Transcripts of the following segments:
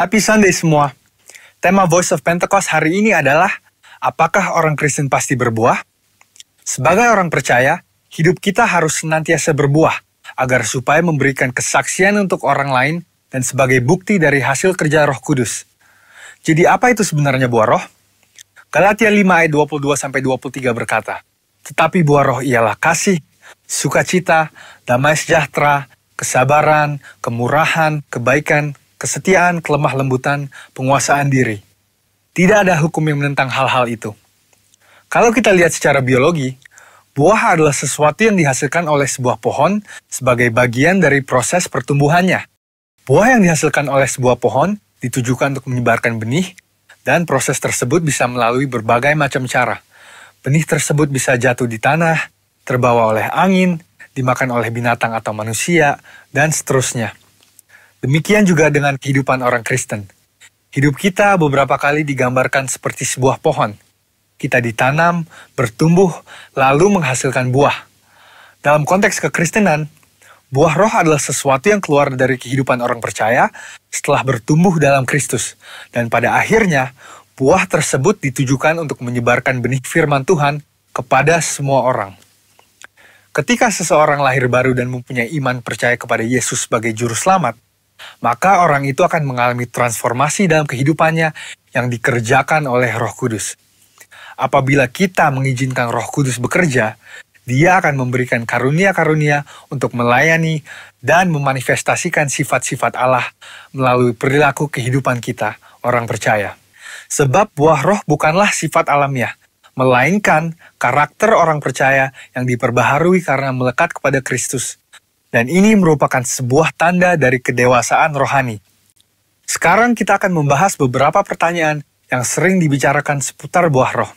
Happy Sunday semua. Tema Voice of Pentecost hari ini adalah, apakah orang Kristen pasti berbuah? Sebagai orang percaya, hidup kita harus senantiasa berbuah, agar supaya memberikan kesaksian untuk orang lain dan sebagai bukti dari hasil kerja Roh Kudus. Jadi apa itu sebenarnya buah roh? Galatia 5 ayat 22-23 berkata, tetapi buah roh ialah kasih, sukacita, damai sejahtera, kesabaran, kemurahan, kebaikan, kesetiaan, kelemah lembutan, penguasaan diri. Tidak ada hukum yang menentang hal-hal itu. Kalau kita lihat secara biologi, buah adalah sesuatu yang dihasilkan oleh sebuah pohon sebagai bagian dari proses pertumbuhannya. Buah yang dihasilkan oleh sebuah pohon ditujukan untuk menyebarkan benih, dan proses tersebut bisa melalui berbagai macam cara. Benih tersebut bisa jatuh di tanah, terbawa oleh angin, dimakan oleh binatang atau manusia, dan seterusnya. Demikian juga dengan kehidupan orang Kristen. Hidup kita beberapa kali digambarkan seperti sebuah pohon. Kita ditanam, bertumbuh, lalu menghasilkan buah. Dalam konteks kekristenan, buah roh adalah sesuatu yang keluar dari kehidupan orang percaya setelah bertumbuh dalam Kristus. Dan pada akhirnya, buah tersebut ditujukan untuk menyebarkan benih firman Tuhan kepada semua orang. Ketika seseorang lahir baru dan mempunyai iman percaya kepada Yesus sebagai juru selamat, maka orang itu akan mengalami transformasi dalam kehidupannya yang dikerjakan oleh Roh Kudus. Apabila kita mengizinkan Roh Kudus bekerja, Dia akan memberikan karunia-karunia untuk melayani dan memanifestasikan sifat-sifat Allah melalui perilaku kehidupan kita, orang percaya. Sebab buah roh bukanlah sifat alamiah, melainkan karakter orang percaya yang diperbaharui karena melekat kepada Kristus. Dan ini merupakan sebuah tanda dari kedewasaan rohani. Sekarang kita akan membahas beberapa pertanyaan yang sering dibicarakan seputar buah roh.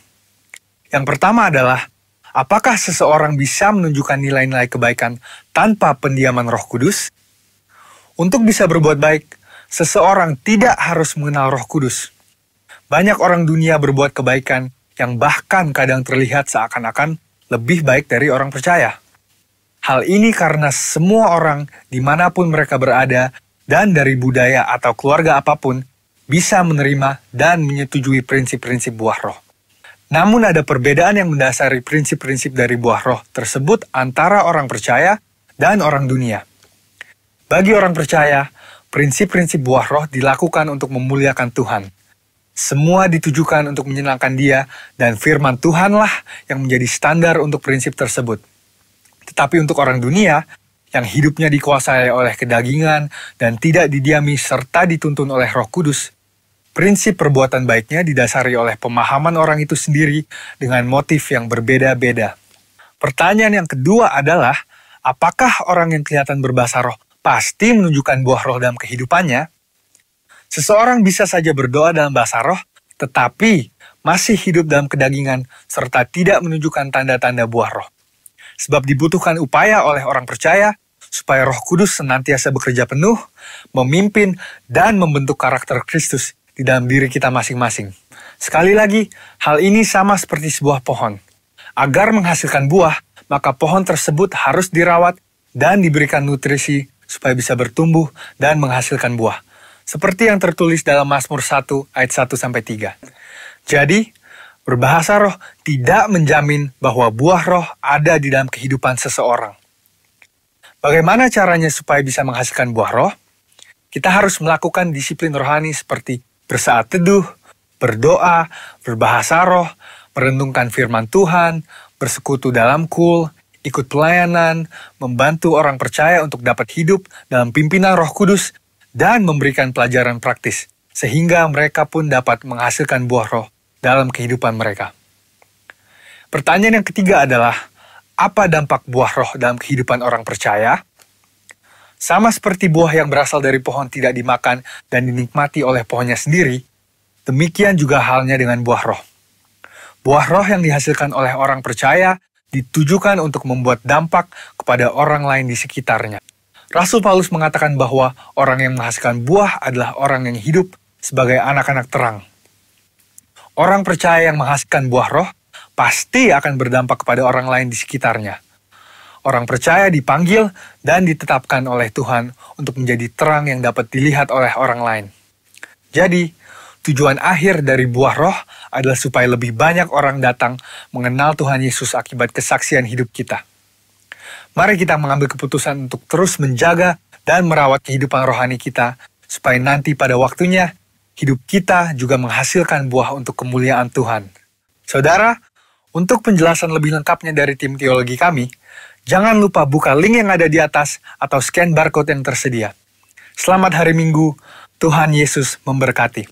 Yang pertama adalah, apakah seseorang bisa menunjukkan nilai-nilai kebaikan tanpa pendiaman Roh Kudus? Untuk bisa berbuat baik, seseorang tidak harus mengenal Roh Kudus. Banyak orang dunia berbuat kebaikan yang bahkan kadang terlihat seakan-akan lebih baik dari orang percaya. Hal ini karena semua orang dimanapun mereka berada dan dari budaya atau keluarga apapun bisa menerima dan menyetujui prinsip-prinsip buah roh. Namun ada perbedaan yang mendasari prinsip-prinsip dari buah roh tersebut antara orang percaya dan orang dunia. Bagi orang percaya, prinsip-prinsip buah roh dilakukan untuk memuliakan Tuhan. Semua ditujukan untuk menyenangkan Dia dan firman Tuhanlah yang menjadi standar untuk prinsip tersebut. Tetapi untuk orang dunia, yang hidupnya dikuasai oleh kedagingan dan tidak didiami serta dituntun oleh Roh Kudus, prinsip perbuatan baiknya didasari oleh pemahaman orang itu sendiri dengan motif yang berbeda-beda. Pertanyaan yang kedua adalah, apakah orang yang kelihatan berbahasa roh pasti menunjukkan buah roh dalam kehidupannya? Seseorang bisa saja berdoa dalam bahasa roh, tetapi masih hidup dalam kedagingan serta tidak menunjukkan tanda-tanda buah roh. Sebab dibutuhkan upaya oleh orang percaya supaya Roh Kudus senantiasa bekerja penuh, memimpin, dan membentuk karakter Kristus di dalam diri kita masing-masing. Sekali lagi, hal ini sama seperti sebuah pohon. Agar menghasilkan buah, maka pohon tersebut harus dirawat dan diberikan nutrisi supaya bisa bertumbuh dan menghasilkan buah. Seperti yang tertulis dalam Mazmur 1 ayat 1-3. Jadi, berbahasa roh tidak menjamin bahwa buah roh ada di dalam kehidupan seseorang. Bagaimana caranya supaya bisa menghasilkan buah roh? Kita harus melakukan disiplin rohani seperti bersaat teduh, berdoa, berbahasa roh, merenungkan firman Tuhan, bersekutu dalam kul, ikut pelayanan, membantu orang percaya untuk dapat hidup dalam pimpinan Roh Kudus, dan memberikan pelajaran praktis, sehingga mereka pun dapat menghasilkan buah roh dalam kehidupan mereka. Pertanyaan yang ketiga adalah, apa dampak buah roh dalam kehidupan orang percaya? Sama seperti buah yang berasal dari pohon tidak dimakan dan dinikmati oleh pohonnya sendiri, demikian juga halnya dengan buah roh. Buah roh yang dihasilkan oleh orang percaya ditujukan untuk membuat dampak kepada orang lain di sekitarnya. Rasul Paulus mengatakan bahwa orang yang menghasilkan buah adalah orang yang hidup sebagai anak-anak terang. Orang percaya yang menghasilkan buah roh pasti akan berdampak kepada orang lain di sekitarnya. Orang percaya dipanggil dan ditetapkan oleh Tuhan untuk menjadi terang yang dapat dilihat oleh orang lain. Jadi, tujuan akhir dari buah roh adalah supaya lebih banyak orang datang mengenal Tuhan Yesus akibat kesaksian hidup kita. Mari kita mengambil keputusan untuk terus menjaga dan merawat kehidupan rohani kita, supaya nanti pada waktunya, hidup kita juga menghasilkan buah untuk kemuliaan Tuhan. Saudara, untuk penjelasan lebih lengkapnya dari tim teologi kami, jangan lupa buka link yang ada di atas atau scan barcode yang tersedia. Selamat hari Minggu, Tuhan Yesus memberkati.